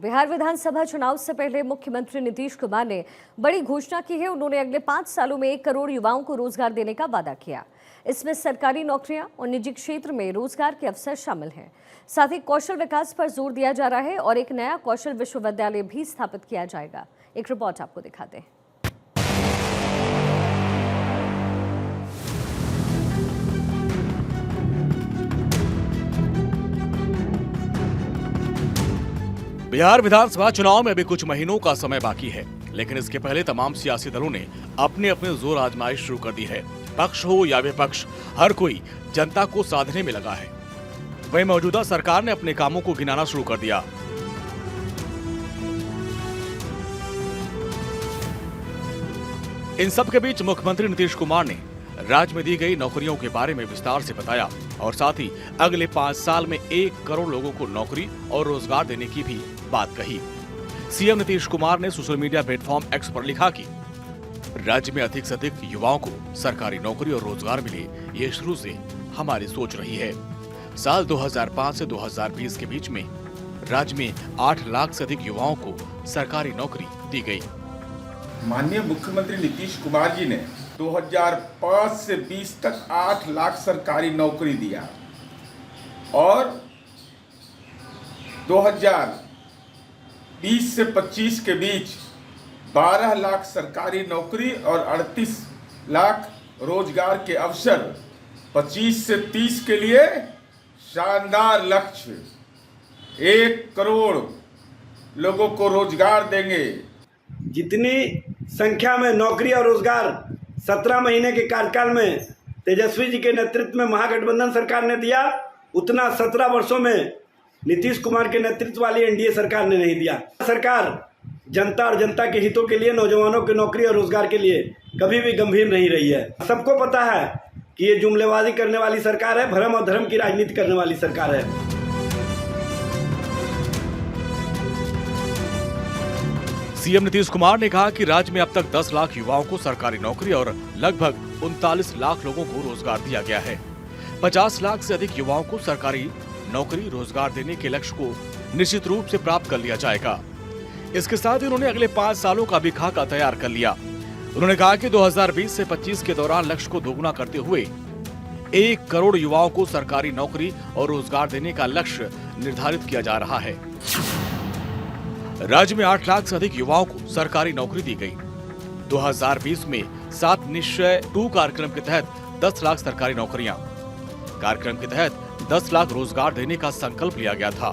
बिहार विधानसभा चुनाव से पहले मुख्यमंत्री नीतीश कुमार ने बड़ी घोषणा की है। उन्होंने अगले 5 सालों में 1 करोड़ युवाओं को रोजगार देने का वादा किया। इसमें सरकारी नौकरियां और निजी क्षेत्र में रोजगार के अवसर शामिल हैं। साथ ही कौशल विकास पर जोर दिया जा रहा है और एक नया कौशल विश्वविद्यालय भी स्थापित किया जाएगा। एक रिपोर्ट आपको दिखाते हैं। बिहार विधानसभा चुनाव में अभी कुछ महीनों का समय बाकी है, लेकिन इसके पहले तमाम सियासी दलों ने अपने अपने जोर आजमाइश शुरू कर दी है। पक्ष हो या विपक्ष, हर कोई जनता को साधने में लगा है। वहीं मौजूदा सरकार ने अपने कामों को गिनाना शुरू कर दिया। इन सब के बीच मुख्यमंत्री नीतीश कुमार ने राज्य में दी गई नौकरियों के बारे में विस्तार से बताया और साथ ही अगले 5 साल में 1 करोड़ लोगों को नौकरी और रोजगार देने की भी बात कही। सीएम नीतीश कुमार ने सोशल मीडिया प्लेटफॉर्म एक्स पर लिखा कि राज्य में अधिक से अधिक युवाओं को सरकारी नौकरी और रोजगार मिले, ये शुरू से हमारी सोच रही है। साल 2005 से 2020 के बीच में राज्य में 8 लाख से अधिक युवाओं को सरकारी नौकरी दी गई। माननीय मुख्यमंत्री नीतीश कुमार जी ने 2005 से 20 तक 8 लाख सरकारी नौकरी दिया और 2020 से 25 के बीच 12 लाख सरकारी नौकरी और 38 लाख रोजगार के अवसर। 25 से 30 के लिए शानदार लक्ष्य, 1 करोड़ लोगों को रोजगार देंगे। जितनी संख्या में नौकरी और रोजगार 17 महीने के कार्यकाल में तेजस्वी जी के नेतृत्व में महागठबंधन सरकार ने दिया, उतना 17 वर्षों में नीतीश कुमार के नेतृत्व वाली एनडीए सरकार ने नहीं दिया। सरकार जनता और जनता के हितों के लिए, नौजवानों की नौकरी और रोजगार के लिए कभी भी गंभीर नहीं रही है। सबको पता है कि ये जुमलेबाजी करने वाली सरकार है, भ्रम और धर्म की राजनीति करने वाली सरकार है। सीएम नीतीश कुमार ने कहा कि राज्य में अब तक 10 लाख युवाओं को सरकारी नौकरी और लगभग 39 लाख लोगों को रोजगार दिया गया है। 50 लाख से अधिक युवाओं को सरकारी नौकरी रोजगार देने के लक्ष्य को निश्चित रूप से प्राप्त कर लिया जाएगा। इसके साथ ही उन्होंने अगले 5 सालों का भी खाका तैयार कर लिया। उन्होंने कहा कि 2020 से 25 के दौरान लक्ष्य को दोगुना करते हुए 1 करोड़ युवाओं को सरकारी नौकरी और रोजगार देने का लक्ष्य निर्धारित किया जा रहा है। राज्य में 8 लाख से अधिक युवाओं को सरकारी नौकरी दी गई। 2020 में 7 निश्चय 2 कार्यक्रम के तहत 10 लाख सरकारी नौकरियां, कार्यक्रम के तहत 10 लाख रोजगार देने का संकल्प लिया गया था।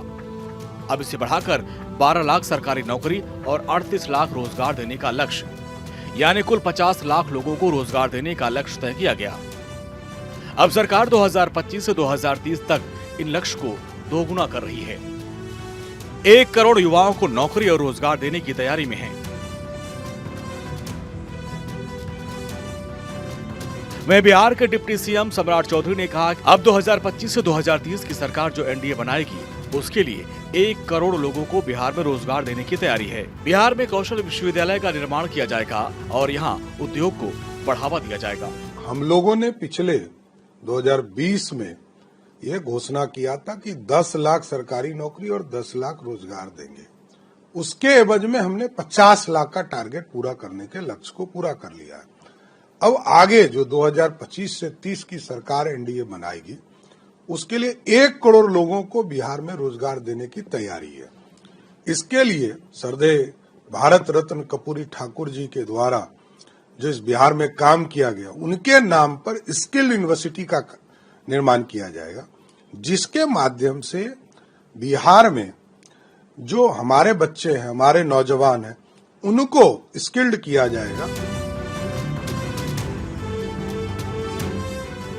अब इसे बढ़ाकर 12 लाख सरकारी नौकरी और 38 लाख रोजगार देने का लक्ष्य, यानी कुल 50 लाख लोगों को रोजगार देने का लक्ष्य तय किया गया। अब सरकार 2025 से 2030 तक इन लक्ष्य को दोगुना कर रही है। 1 करोड़ युवाओं को नौकरी और रोजगार देने की तैयारी में है। वहीं बिहार के डिप्टी सीएम सम्राट चौधरी ने कहा कि अब 2025 से 2030 की सरकार जो एनडीए बनाएगी, उसके लिए 1 करोड़ लोगों को बिहार में रोजगार देने की तैयारी है। बिहार में कौशल विश्वविद्यालय का निर्माण किया जाएगा और यहाँ उद्योग को बढ़ावा दिया जाएगा। हम लोगों ने पिछले 2020 में यह घोषणा किया था कि 10 लाख सरकारी नौकरी और 10 लाख रोजगार देंगे। उसके एवज में हमने 50 लाख का टारगेट पूरा करने के लक्ष्य को पूरा कर लिया है। अब आगे जो 2025 से 30 की सरकार एनडीए बनाएगी, उसके लिए 1 करोड़ लोगों को बिहार में रोजगार देने की तैयारी है। इसके लिए श्रद्धेय भारत रत्न कर्पूरी ठाकुर जी के द्वारा जो इस बिहार में काम किया गया, उनके नाम पर स्किल यूनिवर्सिटी का निर्माण किया जाएगा, जिसके माध्यम से बिहार में जो हमारे बच्चे हैं, हमारे नौजवान हैं, उनको स्किल्ड किया जाएगा।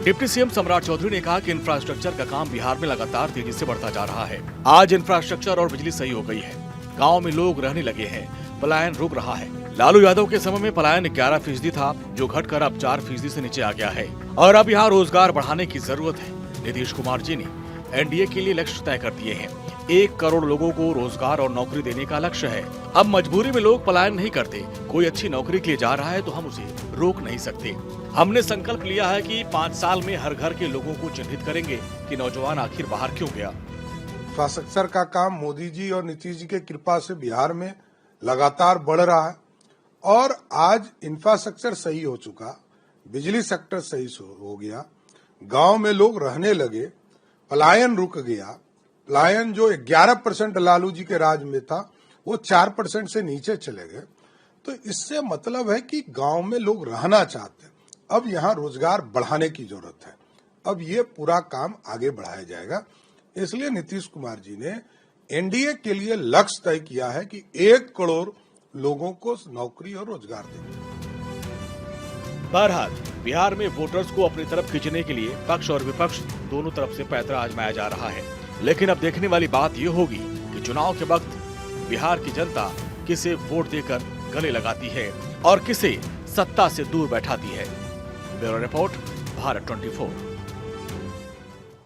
डिप्टी सीएम सम्राट चौधरी ने कहा कि इंफ्रास्ट्रक्चर का काम बिहार में लगातार तेजी से बढ़ता जा रहा है। आज इंफ्रास्ट्रक्चर और बिजली सही हो गई है, गाँव में लोग रहने लगे हैं, पलायन रुक रहा है। लालू यादव के समय में पलायन 11% था, जो घटकर अब 4% से नीचे आ गया है और अब यहाँ रोजगार बढ़ाने की जरूरत है। नीतीश कुमार जी ने एनडीए के लिए लक्ष्य तय कर दिए हैं। 1 करोड़ लोगों को रोजगार और नौकरी देने का लक्ष्य है। अब मजबूरी में लोग पलायन नहीं करते। कोई अच्छी नौकरी के लिए जा रहा है तो हम उसे रोक नहीं सकते। हमने संकल्प लिया है कि 5 साल में हर घर के लोगों को चिन्हित करेंगे कि नौजवान आखिर बाहर क्यों गया। इंफ्रास्ट्रक्चर का काम मोदी जी और नीतीश जी के कृपा से बिहार में लगातार बढ़ रहा है और आज इंफ्रास्ट्रक्चर सही हो चुका, बिजली सेक्टर सही हो गया, गांव में लोग रहने लगे, पलायन रुक गया। पलायन जो 11% लालू जी के राज में था वो 4% से नीचे चले गए। तो इससे मतलब है कि गांव में लोग रहना चाहते हैं। अब यहाँ रोजगार बढ़ाने की जरूरत है। अब ये पूरा काम आगे बढ़ाया जाएगा। इसलिए नीतीश कुमार जी ने एनडीए के लिए लक्ष्य तय किया है कि 1 करोड़ लोगों को नौकरी और रोजगार देंगे। बहरहाल बिहार में वोटर्स को अपनी तरफ खींचने के लिए पक्ष और विपक्ष दोनों तरफ से पैंतरा आजमाया जा रहा है। लेकिन अब देखने वाली बात ये होगी कि चुनाव के वक्त बिहार की जनता किसे वोट देकर गले लगाती है और किसे सत्ता से दूर बैठाती है। Bureau report, Bharat 24।